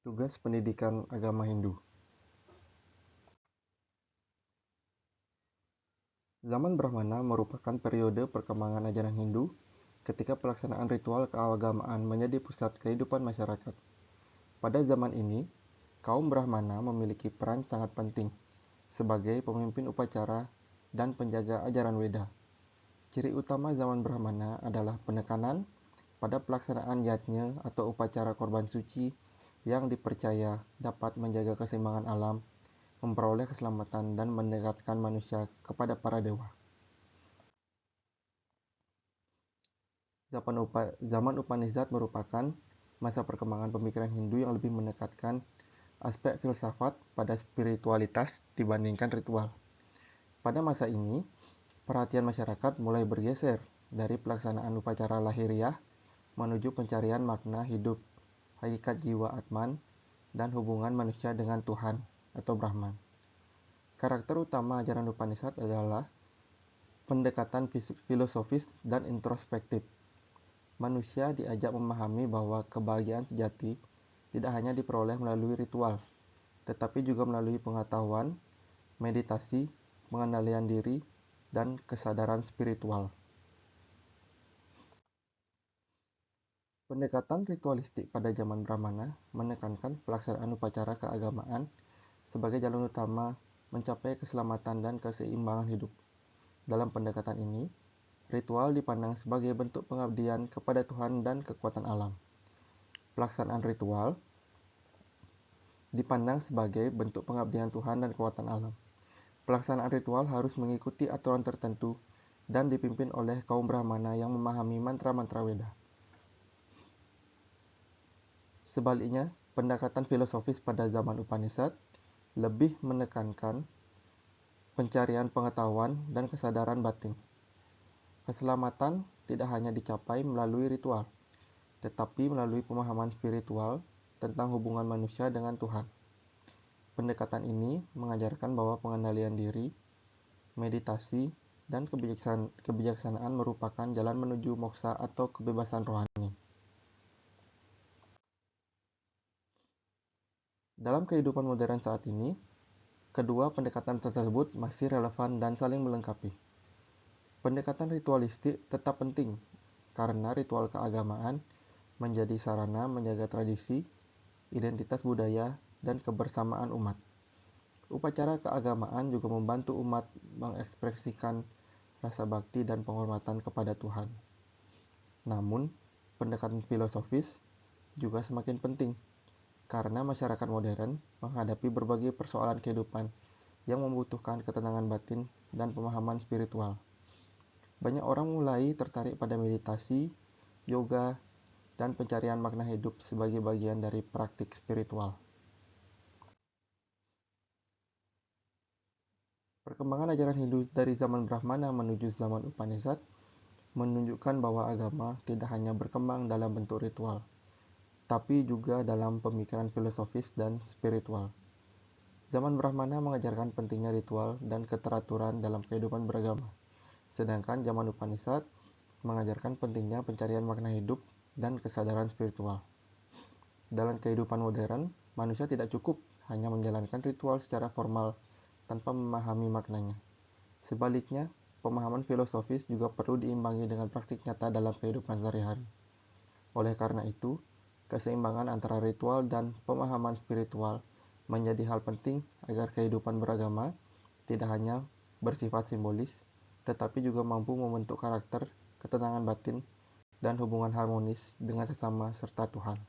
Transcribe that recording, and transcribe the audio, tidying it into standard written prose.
Tugas pendidikan agama Hindu. Zaman Brahmana merupakan periode perkembangan ajaran Hindu ketika pelaksanaan ritual keagamaan menjadi pusat kehidupan masyarakat. Pada zaman ini, kaum Brahmana memiliki peran sangat penting sebagai pemimpin upacara dan penjaga ajaran Weda. Ciri utama zaman Brahmana adalah penekanan pada pelaksanaan yajna atau upacara korban suci yang dipercaya dapat menjaga keseimbangan alam, memperoleh keselamatan, dan mendekatkan manusia kepada para dewa. Zaman Upanishad merupakan masa perkembangan pemikiran Hindu yang lebih menekankan aspek filsafat pada spiritualitas dibandingkan ritual. Pada masa ini, perhatian masyarakat mulai bergeser dari pelaksanaan upacara lahiriah menuju pencarian makna hidup, hakikat jiwa Atman, dan hubungan manusia dengan Tuhan atau Brahman. Karakter utama ajaran Upanishad adalah pendekatan filosofis dan introspektif. Manusia diajak memahami bahwa kebahagiaan sejati tidak hanya diperoleh melalui ritual, tetapi juga melalui pengetahuan, meditasi, pengendalian diri, dan kesadaran spiritual. Pendekatan ritualistik pada zaman Brahmana menekankan pelaksanaan upacara keagamaan sebagai jalan utama mencapai keselamatan dan keseimbangan hidup. Dalam pendekatan ini, ritual dipandang sebagai bentuk pengabdian kepada Tuhan dan kekuatan alam. Pelaksanaan ritual dipandang sebagai bentuk pengabdian Tuhan dan kekuatan alam. Pelaksanaan ritual harus mengikuti aturan tertentu dan dipimpin oleh kaum Brahmana yang memahami mantra-mantra Weda. Sebaliknya, pendekatan filosofis pada zaman Upanishad lebih menekankan pencarian pengetahuan dan kesadaran batin. Keselamatan tidak hanya dicapai melalui ritual, tetapi melalui pemahaman spiritual tentang hubungan manusia dengan Tuhan. Pendekatan ini mengajarkan bahwa pengendalian diri, meditasi, dan kebijaksanaan merupakan jalan menuju moksha atau kebebasan rohani. Dalam kehidupan modern saat ini, kedua pendekatan tersebut masih relevan dan saling melengkapi. Pendekatan ritualistik tetap penting karena ritual keagamaan menjadi sarana menjaga tradisi, identitas budaya, dan kebersamaan umat. Upacara keagamaan juga membantu umat mengekspresikan rasa bakti dan penghormatan kepada Tuhan. Namun, pendekatan filosofis juga semakin penting karena masyarakat modern menghadapi berbagai persoalan kehidupan yang membutuhkan ketenangan batin dan pemahaman spiritual. Banyak orang mulai tertarik pada meditasi, yoga, dan pencarian makna hidup sebagai bagian dari praktik spiritual. Perkembangan ajaran Hindu dari zaman Brahmana menuju zaman Upanishad menunjukkan bahwa agama tidak hanya berkembang dalam bentuk ritual, tapi juga dalam pemikiran filosofis dan spiritual. Zaman Brahmana mengajarkan pentingnya ritual dan keteraturan dalam kehidupan beragama, sedangkan zaman Upanishad mengajarkan pentingnya pencarian makna hidup dan kesadaran spiritual. Dalam kehidupan modern, manusia tidak cukup hanya menjalankan ritual secara formal tanpa memahami maknanya. Sebaliknya, pemahaman filosofis juga perlu diimbangi dengan praktik nyata dalam kehidupan sehari-hari. Oleh karena itu, keseimbangan antara ritual dan pemahaman spiritual menjadi hal penting agar kehidupan beragama tidak hanya bersifat simbolis, tetapi juga mampu membentuk karakter, ketenangan batin, dan hubungan harmonis dengan sesama serta Tuhan.